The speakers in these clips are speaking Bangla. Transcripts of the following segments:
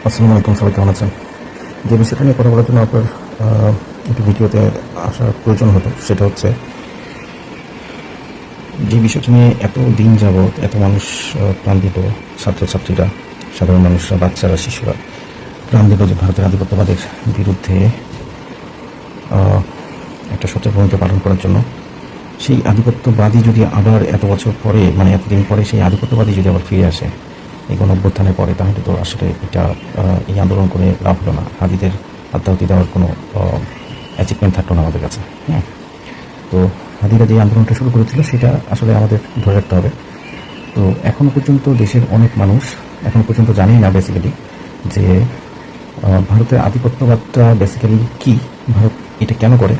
আসসালামু আলাইকুম, সবাই কেমন আছেন? যে বিষয়টা নিয়ে কথা বলার জন্য আপনার একটি ভিডিওতে আসার প্রয়োজন হতো সেটা হচ্ছে যে বিষয়টা নিয়ে এত দিন যাবৎ এত মানুষ প্রাণ দিল, ছাত্রছাত্রীরা, সাধারণ মানুষরা, বাচ্চারা, শিশুরা প্রাণ দিল যে ভারতের আধিপত্যবাদের বিরুদ্ধে একটা সচেতন ভূমিকা পালন করার জন্য। সেই আধিপত্যবাদী যদি আবার এত বছর পরে, মানে এতদিন পরে সেই আধিপত্যবাদী যদি আবার ফিরে আসে এই গণঅভ্যুত্থানের পরে, তাহলে তো আসলে এটা এই আন্দোলন করে লাভ হলো না। হাদিদের আত্মাহুতি দেওয়ার কোনো অ্যাচিভমেন্ট থাকলো না আমাদের কাছে। হ্যাঁ, তো হাদিরা যে আন্দোলনটা শুরু করেছিল সেটা আসলে আমাদের ধরে রাখতে হবে। তো এখনও পর্যন্ত দেশের অনেক মানুষ এখনও পর্যন্ত জানেই না বেসিক্যালি যে ভারতের আধিপত্যবাদটা বেসিক্যালি কী, ভারত এটা কেন করে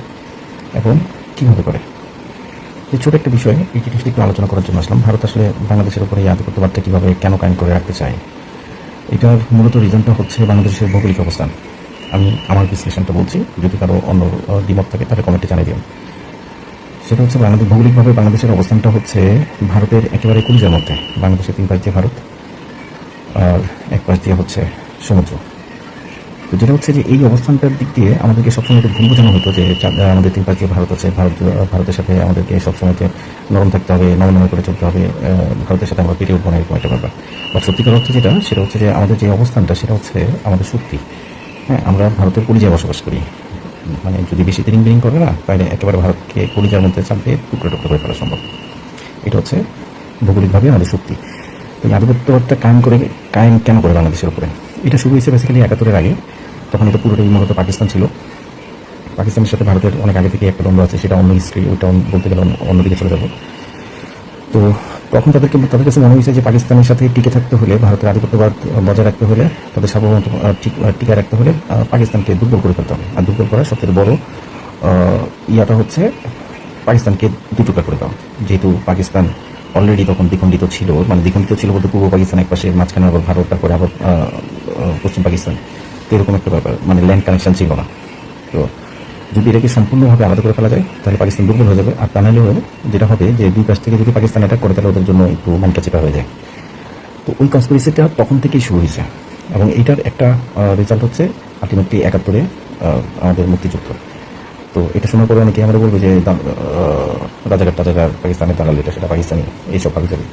এবং কীভাবে করে। এই ছোট একটা বিষয়, এই জিনিসটা একটু আলোচনা করার জন্য আসলাম। ভারত আসলে বাংলাদেশের উপরে এই আধিপত্যবাদটা কীভাবে কেন কায়েম করে রাখতে চায়, এটার মূলত রিজনটা হচ্ছে বাংলাদেশের ভৌগোলিক অবস্থান। আমি আমার বিশ্লেষণটা বলছি, যদি কারো অন্য দ্বিমত থাকে তাহলে কমেন্টে জানিয়ে দিন। সেটা হচ্ছে বাংলাদেশ ভৌগোলিকভাবে বাংলাদেশের অবস্থানটা হচ্ছে ভারতের একেবারে কলিজার মধ্যে। বাংলাদেশের 3 পাশ দিয়ে ভারত আর 1 পাশ দিয়ে হচ্ছে সমুদ্র। তো যেটা হচ্ছে যে এই অবস্থানটার দিক দিয়ে আমাদেরকে সবসময় ভুল বোঝানো হতো যে আমাদের 3 পাশ দিয়ে ভারত আছে, ভারতের সাথে আমাদেরকে সবসময়তে নরম থাকতে হবে, নমনময় করে চলতে হবে, ভারতের সাথে আমরা পেরে উঠবো না, এরকম একটা ব্যাপার। বা সত্যিকার অর্থে সেটা হচ্ছে যে আমাদের যে অবস্থানটা সেটা হচ্ছে আমাদের শক্তি। হ্যাঁ, আমরা ভারতের কলিজায় বসবাস করি। মানে যদি বেশি তিরিং বিরিং করে না, তাহলে একেবারে ভারতকে কলিজার মধ্যে চাপে টুকরো টুকরো করে ফেলা সম্ভব। এটা হচ্ছে ভৌগোলিকভাবে আমাদের শক্তি। তো এই আধিপত্যবাদটা কায়েম কেন করে বাংলাদেশের উপরে? এটা শুরু হয়েছে বেসিক্যালি 71-এর আগে। তখন এটা পুরোটাই মূলত পাকিস্তান ছিল। পাকিস্তানের সাথে ভারতের অনেক আগে থেকে একটা দ্বন্দ্ব আছে, সেটা অন্য হিস্ট্রি, ওইটা বলতে গেলে অন্যদিকে চলে যাবো। তো তখন তাদের কাছে মনে হয়েছে যে পাকিস্তানের সাথে টিকে থাকতে হলে, ভারতের আধিপত্যবাদ বজায় রাখতে হলে, তাদের সার্বভৌমত্ব টিকে রাখতে হলে পাকিস্তানকে দুর্বল করে ফেলতে হবে। আর দুর্বল করার সবচেয়ে বড় ইয়াটা হচ্ছে পাকিস্তানকে দুটুকরা করে দেওয়া। যেহেতু পাকিস্তান অলরেডি তখন দ্বিখণ্ডিত ছিল, মানে দ্বিখণ্ডিত ছিল বলতে পূর্ব পাকিস্তান এক পাশে, মাঝখানে আবার ভারত, তারপরে আবার পশ্চিম পাকিস্তান। তো এরকম একটা ব্যাপার, মানে ল্যান্ড কানেকশন ছিল না। তো যদি এটাকে সম্পূর্ণভাবে আলাদা করে ফেলা যায় তাহলে পাকিস্তান দুর্বল হয়ে যাবে। আর তা নাহলে যেটা হবে যে 2 পাশ থেকে যদি পাকিস্তান অ্যাটাক করে তাহলে ওদের জন্য একটু মানটা চেপা হয়ে যায়। তো ওই কনস্পিরেসিটা তখন থেকেই শুরু হয়েছে এবং এইটার একটা রেজাল্ট হচ্ছে আলটিমেটলি 71-এ আমাদের মুক্তিযুদ্ধ। তো এটা শোনার পরে অনেকে আমরা বলবো যে রাজাকার টাজাকার পাকিস্তানের দালাল, এটা সেটা পাকিস্তানি, এইসব ভাবি যাবে।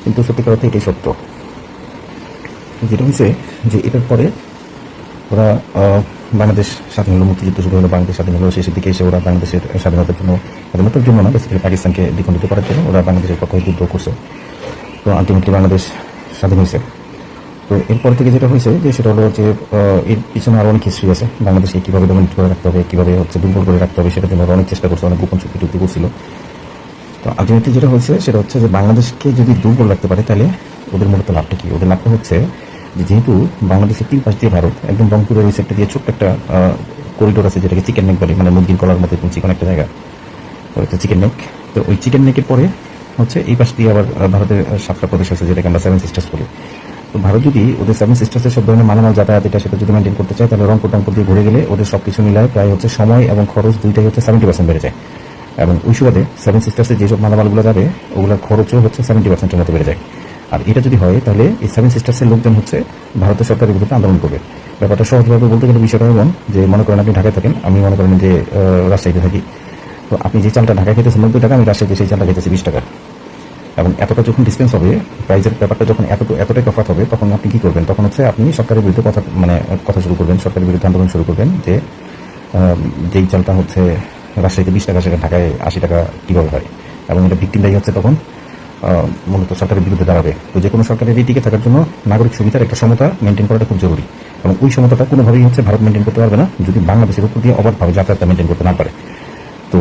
কিন্তু সত্যিকার অর্থে এটাই সত্য। যেটা হয়েছে যে এটার পরে ওরা বাংলাদেশ স্বাধীন হলো, মুক্তিযুদ্ধ শুরু হলো, বাংলাদেশ স্বাধীন হলো। শেষের দিকে এসে ওরা বাংলাদেশের স্বাধীনতার জন্য না, বেসিক্যালি পাকিস্তানকে দ্বিখণ্ডিত করার জন্য ওরা বাংলাদেশের পক্ষে যুদ্ধ করছে। তো আলটিমেটলি বাংলাদেশ স্বাধীন হয়েছে। তো এরপর থেকে যেটা হয়েছে যে সেটা হলো যে এর পিছনে আরও অনেক হিস্ট্রি আছে। বাংলাদেশকে কীভাবে ডমিনেট করে রাখতে হবে, কীভাবে হচ্ছে দুর্বল করে রাখতে হবে, সেটার জন্য ওরা অনেক চেষ্টা করছে, অনেক গোপন চুক্তি টুক্তি করছিল। তো আলটিমেটলি যেটা হয়েছে সেটা হচ্ছে যে বাংলাদেশকে যদি দুর্বল রাখতে পারে তাহলে ওদের মূলত লাভটা কী? ওদের লাভটা হচ্ছে যেহেতু বাংলাদেশের 3 পাশ দিয়ে ভারত, একদম রংপুরের এই সেক্টর দিয়ে ছোট্ট একটা করিডোর আছে যেটাকে চিকেন নেক বলে, মানে মুরগির কলার মতো চিকন একটা জায়গা, হচ্ছে চিকেন নেক। তো ওই চিকেন নেকের পরে হচ্ছে এই পাশ দিয়ে আবার ভারতের 7টা প্রদেশ আছে যেটাকে আমরা 7 সিস্টার্স বলি। তো ভারত যদি ওদের 7 সিস্টার্সের সব ধরনের মালামাল যাতায়াত এটা সেটা যদি মেনটেন করতে চায় তাহলে রংপুর দিয়ে ঘুরে গেলে ওদের সব কিছু মিলায় প্রায় হচ্ছে সময় এবং খরচ দুইটাই হচ্ছে 70% বেড়ে যায়। এবং ওই সুবাদে 7 সিস্টার্সে যেসব মালামালগুলো যাবে ওগুলোর খরচও হচ্ছে 70%-এর মতো বেড়ে যায়। আর এটা যদি হয় তাহলে এই 7 সিস্টার্সের লোকজন হচ্ছে ভারতের সরকারের বিরুদ্ধে আন্দোলন করবে। ব্যাপারটা সহজভাবে বলতে গেলে বিষয়টা এমন যে মনে করেন আপনি ঢাকায় থাকেন, আমি মনে করেন যে রাজশাহীতে থাকি। তো আপনি যে চালটা ঢাকায় খেতেছেন 90 টাকা, আমি রাজশাহীতে সেই চালটা খেতেছি 20 টাকা। এবং এতটা যখন ডিসটেন্স হবে, প্রাইজের ব্যাপারটা যখন এতটাই তফাৎ হবে, তখন আপনি কী করবেন? তখন হচ্ছে আপনি সরকারের বিরুদ্ধে কথা শুরু করবেন, সরকারের বিরুদ্ধে আন্দোলন শুরু করবেন যে যেই চালটা হচ্ছে রাজশাহীতে 20 টাকা সেখানে ঢাকায় 80 টাকা কীভাবে হয়। এবং এটা ভিক্টিমটাই হচ্ছে তখন মূলত সরকারের বিরুদ্ধে দাঁড়াবে। তো যে কোনো সরকারের এই টিকে থাকার জন্য নাগরিক সুবিধার একটা সমতা মেনটেন করাটা খুব জরুরি। এবং ওই সমতাটা কোনোভাবেই হচ্ছে ভারত মেনটেন করতে পারবে না যদি বাংলাদেশের উপর দিয়ে অবাধভাবে যাতায়াতটা মেনটেন করতে না পারে। তো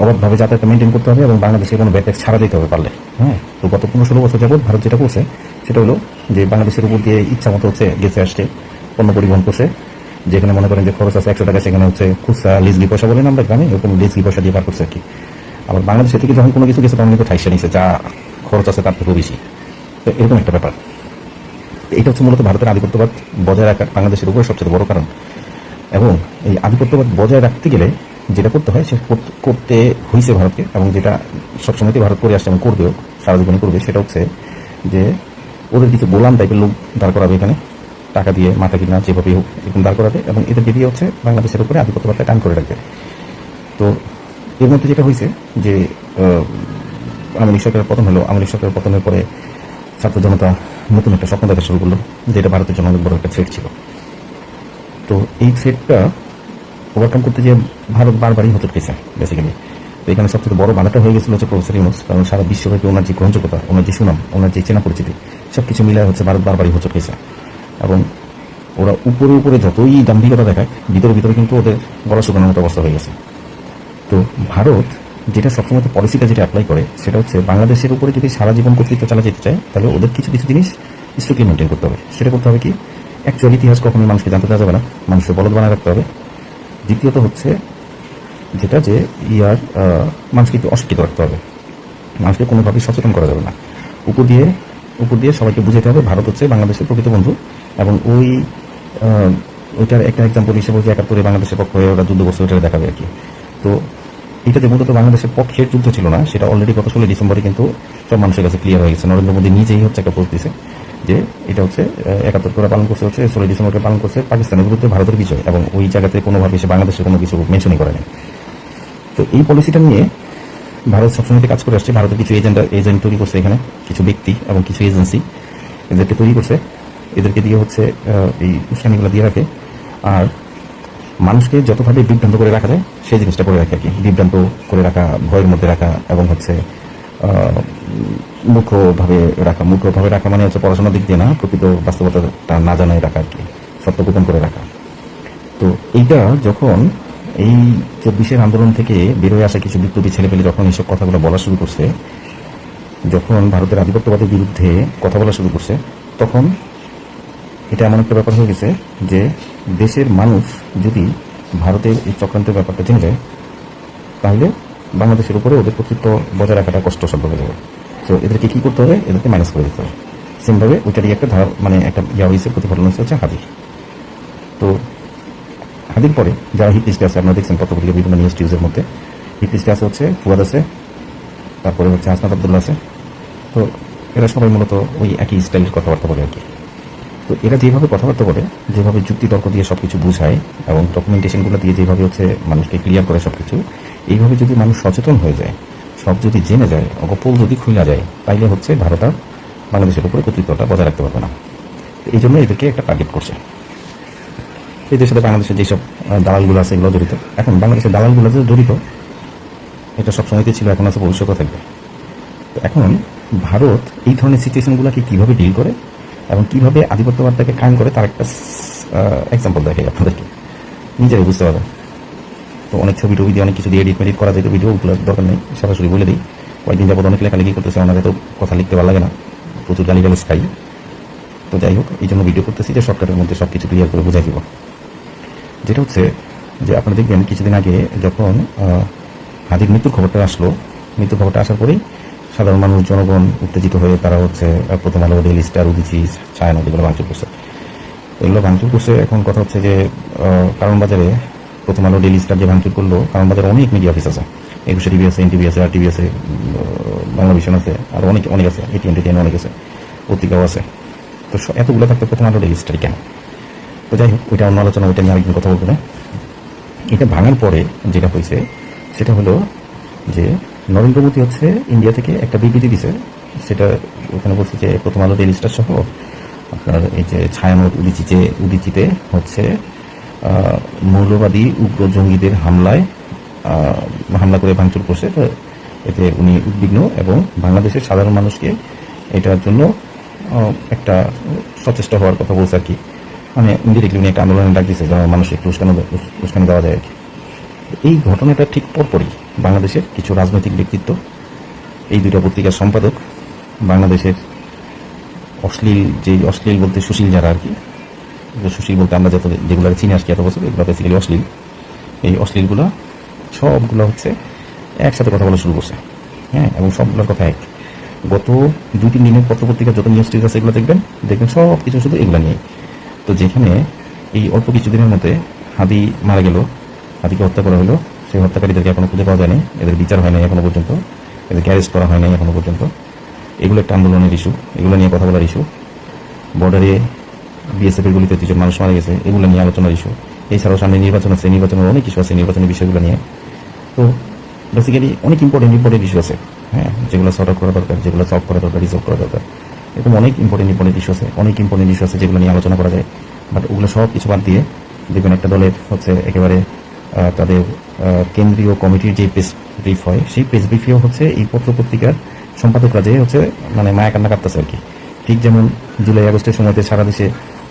অবাধভাবে যাতায়াতটা মেনটেন করতে হবে এবং বাংলাদেশে কোনো ব্যাট ট্যাক্স ছাড়া দিতে হবে পারলে। হ্যাঁ, তো গত 15-16 বছর যাবৎ ভারত যেটা করছে সেটা হলো যে বাংলাদেশের উপর দিয়ে ইচ্ছা মতো হচ্ছে গেছে আসছে, পণ্য পরিবহন করছে। যেখানে মনে করেন যে খরচ আছে 100 টাকা, সেখানে হচ্ছে খুচরা লিজলি পয়সা বলেন আমরা গ্রামে, এরকম লিজলি পয়সা দিয়ে পার করছে আর কি। আবার বাংলাদেশের থেকে যখন কোনো কিছু গেছে তখন কিন্তু ঠাইসা নিছে, যা খরচ আছে তার থেকেও বেশি। তো এরকম একটা ব্যাপার। এটা হচ্ছে মূলত ভারতের আধিপত্যবাদ বজায় রাখার বাংলাদেশের উপরে সবচেয়ে বড় কারণ। এবং এই আধিপত্যবাদ বজায় রাখতে গেলে যেটা করতে হয় সে করতে হয়েছে ভারতকে, এবং যেটা সবসময়তেই ভারত করে আসছে এবং করবেও, সারা জীবনে করবে, সেটা হচ্ছে যে ওদের কিছু গোলাম টাইপের লোক দাঁড় করাবে এখানে, টাকা দিয়ে মাথা কিনা যেভাবে হোক এরকম দাঁড় করাবে এবং এদেরকে দিয়ে হচ্ছে বাংলাদেশের উপরে আধিপত্যবাদটা টান করে রাখবে। তো এর মধ্যে যেটা হয়েছে যে আওয়ামী লীগ সরকারের পতন হলো, আওয়ামী লীগ সরকারের পতনের পরে ছাত্র জনতা নতুন একটা স্বপ্ন দেখা শুরু করলো, যেটা ভারতের জন্য অনেক বড় একটা থ্রেট ছিল। তো এই থ্রেটটা ওভারকাম করতে যে ভারত বারবারই হোঁচট খেয়েছে বেসিক্যালি। তো এখানে সবথেকে বড় বাধাটা হয়ে গেছিল হচ্ছে প্রফেসর ইউনূস, কারণ সারা বিশ্বব্যাপী ওনার যে গ্রহণযোগ্যতা, ওনার যে সুনাম, ওনার যে চেনা পরিচিতি সব কিছু মিলে হচ্ছে ভারত বারবারই হোঁচট খেয়েছে। এবং ওরা উপরে উপরে যতই দাম্ভিকতা দেখায়, ভিতরে ভিতরে কিন্তু ওদের গলা শুকানোর মতো অবস্থা হয়ে গেছে। তো ভারত যেটা সবসময় পলিসিটা যেটা অ্যাপ্লাই করে সেটা হচ্ছে বাংলাদেশের উপরে যদি সারা জীবন কর্তৃত্ব চালা যেতে চায় তাহলে ওদের কিছু কিছু জিনিস স্ট্রিক্টলি মেনটেন করতে হবে। সেটা করতে হবে কি, অ্যাকচুয়ালি ইতিহাস কখনোই মানুষকে জানতে দেওয়া যাবে না, মানুষের বলদ বানায় রাখতে হবে। দ্বিতীয়ত হচ্ছে যেটা যে মানুষকে একটু অশিক্ষিত রাখতে হবে, মানুষকে কোনোভাবেই সচেতন করা যাবে না। উপর দিয়ে সবাইকে বুঝাতে হবে ভারত হচ্ছে বাংলাদেশের প্রকৃত বন্ধু। এবং ওইটার একটা এক্সাম্পল হিসেবে যে ৭১ বাংলাদেশের পক্ষ হয়ে ওরা যুদ্ধ করছে ওইটা দেখাবে আর কি। তো এটা যে মূলত বাংলাদেশের পক্ষের যুদ্ধ ছিল না, সেটা অলরেডি গত 16 ডিসেম্বরে কিন্তু সব মানুষের কাছে ক্লিয়ার হয়ে গেছে। নরেন্দ্র মোদী নিজেই হচ্ছে একটা পোস্ট দিয়েছে যে এটা হচ্ছে ৭১ পালন করছে হচ্ছে 16 ডিসেম্বরকে পালন করছে পাকিস্তানের বিরুদ্ধে ভারতের বিজয়, এবং ওই জায়গাতে কোনোভাবে সে বাংলাদেশের কোনো কিছু মেনশনই করে নাই। তো এই পলিসিটা নিয়ে ভারত সবসময় কাজ করে আসছে। ভারতের কিছু এজেন্ট তৈরি করছে এখানে, কিছু ব্যক্তি এবং কিছু এজেন্সি এদেরকে তৈরি করছে। এদেরকে দিয়ে হচ্ছে এই উস্কানিগুলো দিয়ে রাখে, আর মানুষকে যতভাবে বিভ্রান্ত করে রাখা যায় সেই জিনিসটা করে রাখে আর কি। বিভ্রান্ত করে রাখা, ভয়ের মধ্যে রাখা, এবং হচ্ছে মূর্খভাবে রাখা মানে হচ্ছে পড়াশোনার দিক দিয়ে না, প্রকৃত বাস্তবতাটা না জানাই রাখা আর কি, সত্য গোপন করে রাখা। তো এইটা যখন এই ২৪-এর আন্দোলন থেকে বেরোয় আসা কিছু বিপ্লবী ছেলেপেলে যখন এইসব কথাগুলো বলা শুরু করছে, যখন ভারতের আধিপত্যবাদের বিরুদ্ধে কথা বলা শুরু করছে, তখন এটা এমন একটা ব্যাপার হয়ে গেছে যে দেশের মানুষ যদি ভারতের এই চক্রান্তের ব্যাপারটা জেনে যায় তাহলে বাংলাদেশের উপরে ওদের কর্তৃত্ব বজায় রাখাটা কষ্টসাধ্য হয়ে যাবে। তো এদেরকে কী করতে হবে, এদেরকে মাইনাস করে দিতে হবে। সেমভাবে ওইটারই একটা একটা হয়েছে, প্রতিফলন হচ্ছে হাদির। তো হাদির পরে যারা হিট লিস্টে আছে, আপনারা দেখছেন পত্রপত্রিকা বিভিন্ন নিউজ টিউজের মধ্যে হিট লিস্টে আছে হচ্ছে ফুয়াদ আছে, তারপরে হচ্ছে হাসনাত আবদুল্লাহ আছে। তো এরা সবাই মূলত ওই একই স্টাইলের কথাবার্তা বলে আর কি। তো এরা যেভাবে কথাবার্তা বলে, যেভাবে যুক্তি তর্ক দিয়ে সব কিছু বুঝায় এবং ডকুমেন্টেশনগুলো দিয়ে যেভাবে হচ্ছে মানুষকে ক্লিয়ার করে সব কিছু, এইভাবে যদি মানুষ সচেতন হয়ে যায়, সব যদি জেনে যায়, অগপল যদি খুলে যায়, তাইলে হচ্ছে ভারত আর বাংলাদেশের উপরে কর্তৃত্বটা বজায় রাখতে পারবে না। এই জন্য এদেরকে একটা টার্গেট করছে। এদের সাথে বাংলাদেশের যেসব দালালগুলো আছে এগুলো জড়িত। এখন বাংলাদেশের দালালগুলো যে জড়িত এটা সবসময়তে ছিল, এখন আছে, ভবিষ্যতে থাকবে। তো এখন ভারত এই ধরনের সিচুয়েশনগুলোকে কীভাবে ডিল করে এবং কীভাবে আধিপত্যবাদটাকে কায়েম করে তার একটা এক্সাম্পল দেখে আপনাদেরকে, নিজেরাই বুঝতে পারবেন। তো অনেক ছবি টবি দিয়ে অনেক কিছু দিয়ে এডিট করা যায়, তো ভিডিওগুলোর দরকার নেই, সরাসরি বলে দিই। কয়েকদিন যাবত অনেক লেখালেখি করতেছে, ওনাকে তো কথা লিখতে ভালো লাগে না, প্রচুর গালিগালাজ খাই। তো যাই হোক, এই জন্য ভিডিও করতেছি যে শর্টকাটের মধ্যে সব কিছু ক্লিয়ার করে বুঝাই দিব। যেটা হচ্ছে যে আপনারা দেখবেন কিছুদিন আগে যখন হাদির মৃত্যুর খবরটা আসলো, মৃত্যুর খবরটা আসার পরেই সাধারণ মানুষ, জনগণ উত্তেজিত হয়ে তারা হচ্ছে প্রথম আলো, ডেইলি স্টার, উদীচি, ছায়ানট এগুলো ভাঙচুর করছে। এগুলো ভাঙচুর করছে। এখন কথা হচ্ছে যে কারণ বাজারে প্রথম আলো, ডেইলি স্টার যে ভাঙচুর করলো, কারণ বাজারে অনেক মিডিয়া অফিস আছে, ২১ টিভি আছে, এনটিভি আছে, আর টিভি আছে, বাংলা ভিশন আছে, আর অনেক আছে, এটিএন অনেক আছে, পত্রিকাও আছে। তো এতগুলো থাকতে প্রথম আলো, ডেইলি স্টারই কেন? তো যাই হোক, ওইটা অন্য আলোচনা, ওইটা নিয়ে আরেকদিন কথা বলবো না। এটা ভাঙার পরে যেটা হয়েছে সেটা হলো যে নরেন্দ্র মোদী হচ্ছে ইন্ডিয়া থেকে একটা বিবৃতি দিছে। সেটা ওখানে বলছে যে প্রথম আলো, ডেইলি স্টার সহ আপনার এই যে ছায়ানট, উদীচিতে হচ্ছে মৌলবাদী উগ্র জঙ্গিদের হামলা করে ভাঙচুর করছে। তো এতে উনি উদ্বিগ্ন এবং বাংলাদেশের সাধারণ মানুষকে এটার জন্য একটা সচেষ্ট হওয়ার কথা বলছে আর কি। মানে ইনডিরেক্টলি উনি একটা আন্দোলনের ডাক দিচ্ছে, যেন মানুষ একটু উস্কানি দেওয়া যায় আর কি। এই ঘটনাটা ঠিক পরপরই বাংলাদেশের কিছু রাজনৈতিক ব্যক্তিত্ব, এই দুইটা পত্রিকার সম্পাদক, বাংলাদেশের অশ্লীল বলতে সুশীল যারা আর কি, সুশীল বলতে আমরা যেগুলো চিনে আসছি এত বছর, এগুলো বেসিক্যালি অশ্লীল। এই অশ্লীলগুলো সবগুলো হচ্ছে একসাথে কথা বলা শুরু করছে, হ্যাঁ, এবং সবগুলোর কথা এক। গত 2-3 দিনের পত্রপত্রিকা যত নিউজ টিউজ আছে এগুলো দেখবেন সব কিছু শুধু এগুলো নিয়ে। তো যেখানে এই অল্প কিছুদিনের মধ্যে হাদি মারা গেল, হাদিকে হত্যা করা হলো, সেই হত্যাকারীদেরকে এখনো খুঁজে পাওয়া যায়নি, এদের বিচার হয় নাই এখনো পর্যন্ত, এদেরকে অ্যারেস্ট করা হয় নাই এখনো পর্যন্ত। এগুলো একটা আন্দোলনের ইস্যু, এগুলো নিয়ে কথা বলার ইস্যু। বর্ডারে বিএসএফ এর গুলিতে 3 জন মানুষ মারা গেছে, এগুলো নিয়ে আলোচনার ইস্যু। এছাড়াও সামনে নির্বাচন আছে, নির্বাচনের অনেক ইস্যু আছে, নির্বাচনের বিষয়গুলো নিয়ে। তো বেসিক্যালি অনেক ইম্পর্টেন্ট ইস্যু আছে, হ্যাঁ, যেগুলো সর্ট আউট করা দরকার, যেগুলো সলভ করা দরকার, রিজলভ করা দরকার। এরকম অনেক ইম্পর্টেন্ট ইস্যু আছে, অনেক ইম্পর্টেন্ট ইস্যু আছে যেগুলো নিয়ে আলোচনা করা যায়। বাট ওগুলো সব কিছু বাদ দিয়ে দেখবেন একটা দলের হচ্ছে একেবারে তাদের কেন্দ্রীয় কমিটির যে প্রেস ব্রিফ হয়, সেই প্রেস ব্রিফেও হচ্ছে এই পত্র পত্রিকার সম্পাদকরা যে হচ্ছে মানে মায়া কান্না কাটতেছে আর কি। ঠিক যেমন জুলাই আগস্টের সময়তে সারা দেশে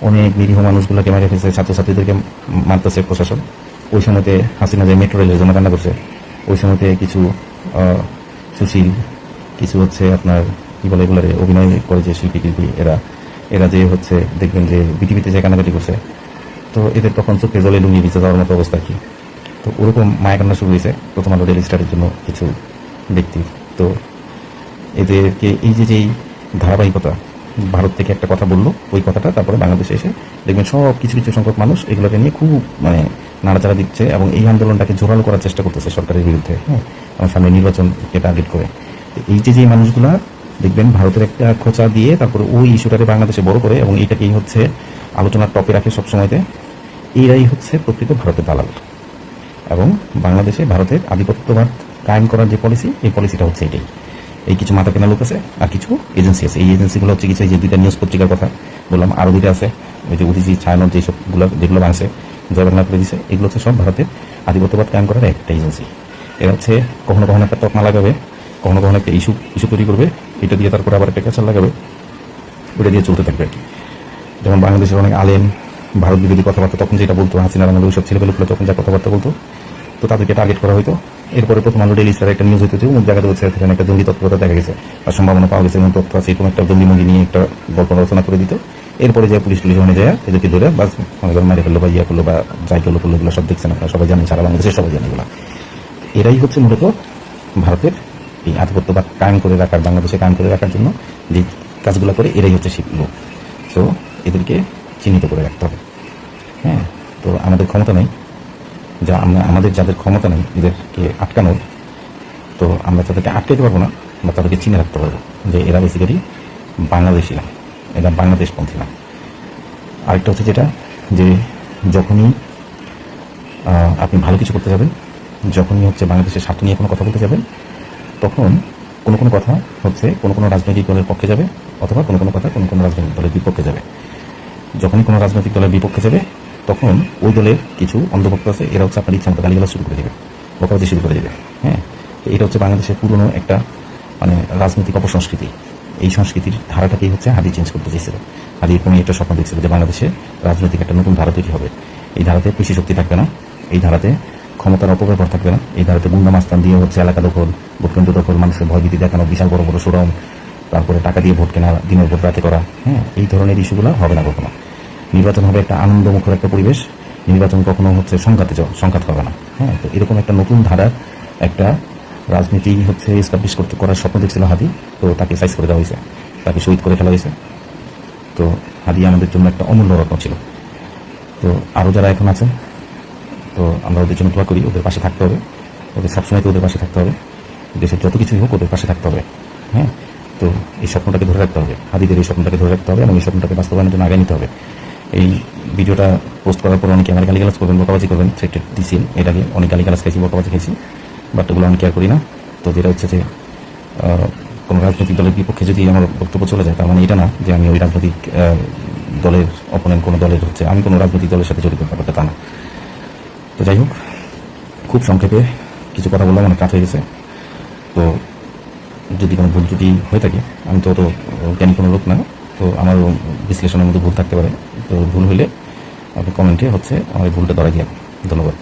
অনেক নিরীহ মানুষগুলোকে মেরে ফেলছে, ছাত্রছাত্রীদেরকে মারতেছে প্রশাসন। ওই সময়তে হাসিনা যে মেট্রো রেলের জন্য কান্না করছে, ওই সময়তে কিছু সুশীল, কিছু হচ্ছে আপনার কি বলে এগুলো অভিনয় করে যে শিল্পী টিল্পী, এরা যে হচ্ছে দেখবেন যে পৃথিবীতে যে কান্নাকাটি করছে, তো এদের তখন চোখে জলে লুঙ্গি ভিজে যাওয়ার মতো অবস্থা কি। তো ওরকম মায়া কান্না শুরু হয়েছে প্রথম আলো ডেইলি স্টারের জন্য কিছু ব্যক্তি। তো এদেরকে এই যেই ধারাবাহিকতা, ভারত থেকে একটা কথা বললো, ওই কথাটা তারপরে বাংলাদেশে এসে দেখবেন সব কিছু কিছু সংখ্যক মানুষ এগুলোকে নিয়ে খুব মানে নাড়াচাড়া দিচ্ছে এবং এই আন্দোলনটাকে জোরালো করার চেষ্টা করতেছে সরকারের বিরুদ্ধে, হ্যাঁ, এবং সামনে নির্বাচনকে টার্গেট করে। এই যে মানুষগুলা দেখবেন ভারতের একটা খোঁচা দিয়ে তারপরে ওই ইস্যুটাকে বাংলাদেশে বড় করে এবং এইটাকেই হচ্ছে আলোচনার টপে রাখে সবসময়তে, এইরাই হচ্ছে প্রকৃত ভারতের দালাল। এবং বাংলাদেশে ভারতের আধিপত্যবাদ কায়েম করার যে পলিসি, এই পলিসিটা হচ্ছে এটাই। এই কিছু মাথা কেনা লোক আছে আর কিছু এজেন্সি আছে। এই এজেন্সিগুলো হচ্ছে কিছু, এই যে 2টা নিউজ পত্রিকার কথা বললাম, আরও 2টা আছে, ওই যে উদিজি ছায়ানট যেগুলো বাংছে জয় বাংলা করে দিচ্ছে, এগুলো হচ্ছে সব ভারতের আধিপত্যবাদ কায়েম করার একটা এজেন্সি। এরা হচ্ছে কখনো কখনো একটা তকমা লাগাবে, কখনো কখনো একটা ইস্যু তৈরি করবে, এটা দিয়ে তারপরে আবার একটা ক্যাচার লাগাবে, ওটা দিয়ে চলতে থাকবে আর কি। যেমন বাংলাদেশের অনেক আলেম ভারত বিরোধী কথাবার্তা তখন যেটা বলতো, হাসিনার আমলে ওইসব ছেলেপেলেগুলো তখন যা কথাবার্তা বলতো, তো তাদেরকে টার্গেট করা হতো। এরপরে প্রথম আলো ডেইলি স্টারে একটা নিউজ হইতো যে অমুক জায়গাতে হচ্ছে সেখানে একটা জঙ্গি তৎপরতা দেখা গেছে বা সম্ভাবনা পাওয়া গেছে, এবং তথ্য আছে, এরকম একটা জঙ্গি মঙ্গি নিয়ে একটা গল্প রচনা করে দিত। এরপরে যে পুলিশ ওখানে যায় এদেরকে ধরে বাস মনে করেন মারি ফেললো বা ইয়ে করলো বা যাই করলো এগুলো সব দেখছেন আপনারা, সবাই জানেন, সারা বাংলাদেশের সবাই জানে এগুলো। এরাই হচ্ছে মূলত ভারতের এই আধিপত্যবাদ কায়েম করে রাখার, বাংলাদেশে কায়েম করে রাখার জন্য যে কাজগুলো করে, এরাই হচ্ছে সেই লোক। সো এদেরকে চিহ্নিত করে রাখতে হবে, হ্যাঁ। তো আমাদের ক্ষমতা নেই, আমাদের যাদের ক্ষমতা নেই এদেরকে আটকানোর, তো আমরা তাদেরকে আটকাতে পারবো না বা তাদেরকে চিনে রাখতে পারবো যে এরা বেসিক্যালি বাংলাদেশি না, এরা বাংলাদেশপন্থী না। আরেকটা হচ্ছে যেটা, যে যখনই আপনি ভালো কিছু করতে যাবেন, যখনই হচ্ছে বাংলাদেশের স্বার্থ নিয়ে কোনো কথা বলতে যাবেন, তখন কোনো কথা হচ্ছে কোনো রাজনৈতিক দলের পক্ষে যাবে, অথবা কোনো কথা কোনো রাজনৈতিক দলের বিপক্ষে যাবে। যখনই কোনো রাজনৈতিক দলের বিপক্ষে যাবে, তখন ওই দলের কিছু অন্ধভক্ত আছে, এরা হচ্ছে আপনার ইচ্ছা মতো গালিগালাজ শুরু করে দেবে, বকাবাজি শুরু করে দেবে, হ্যাঁ। এটা হচ্ছে বাংলাদেশের পুরনো একটা মানে রাজনৈতিক অপসংস্কৃতি। এই সংস্কৃতির ধারাটাকেই হচ্ছে হাদি চেঞ্জ করতে চেয়েছিল। হাদি এরকম একটা স্বপ্ন দেখছিল যে বাংলাদেশে রাজনৈতিক একটা নতুন ধারা তৈরি হবে। এই ধারাতে পেশি শক্তি থাকবে না, এই ধারাতে ক্ষমতার অপব্যবহার থাকবে না, এই ধারাতে গুন্ডা মাস্তান দিয়ে হচ্ছে এলাকা দখল, ভোটকেন্দ্র দখল, মানুষের ভয়ভীতি দেখানো, বিশাল বড় বড় শোডাউন, তারপরে টাকা দিয়ে ভোট কেনা, দিনের ভোট রাতে করা, হ্যাঁ, এই ধরনের ইস্যুগুলো হবে না কখনো। নির্বাচন হবে একটা আনন্দমুখর একটা পরিবেশ, নির্বাচন কখনো হচ্ছে সংঘাত হবে না, হ্যাঁ। তো এরকম একটা নতুন ধারার একটা রাজনীতি হচ্ছে এস্টাবলিশ করার স্বপ্ন দেখছিল হাদি। তো তাকে সাইজ করে দেওয়া হয়েছে, তাকে শহীদ করে ফেলা হয়েছে। তো হাদি আমাদের জন্য একটা অমূল্য রত্ন ছিল। তো আরও যারা এখন আছেন, তো আমরা ওদের জন্য দোয়া করি, ওদের পাশে থাকতে হবে, ওদের সবসময় তো ওদের পাশে থাকতে হবে, দেশের যত কিছুই হোক ওদের পাশে থাকতে হবে, হ্যাঁ। তো এই স্বপ্নটাকে ধরে রাখতে হবে, হাদিদের এই স্বপ্নটাকে ধরে রাখতে হবে এবং এই স্বপ্নটাকে বাস্তবায়নের জন্য আগে নিতে হবে। এই ভিডিওটা পোস্ট করার পর অনেকে আমার গালিগালাজ করবেন, বকাবাজি করবেন, থ্রেটেড দিয়েছি, এটাকে অনেক গালিগালাজ খাইছি, বকাবাজি খাইছি, বাট ওগুলো আমি কেয়ার করি না। তো যেটা হচ্ছে যে কোনো রাজনৈতিক দলের বিপক্ষে যদি আমার বক্তব্য চলে যায়, তার মানে এটা না যে আমি ওই রাজনৈতিক দলের অপোনেন্ট কোনো দলের হচ্ছে আমি কোনো রাজনৈতিক দলের সাথে জড়িত, ব্যাপারটা তা না। তো যাই হোক, খুব সংক্ষেপে কিছু কথা বললাম, অনেক কাজ হয়ে গেছে। তো যদি কোনো ভুল ত্রুটি হয়ে থাকে, আমি তো জ্ঞানী কোনো লোক না, তো আমার বিশ্লেষণের মধ্যে ভুল থাকতে পারে। তো ভুল হলে আপনি কমেন্টে হচ্ছে আমার ভুলটা ধরাই দিন। ধন্যবাদ।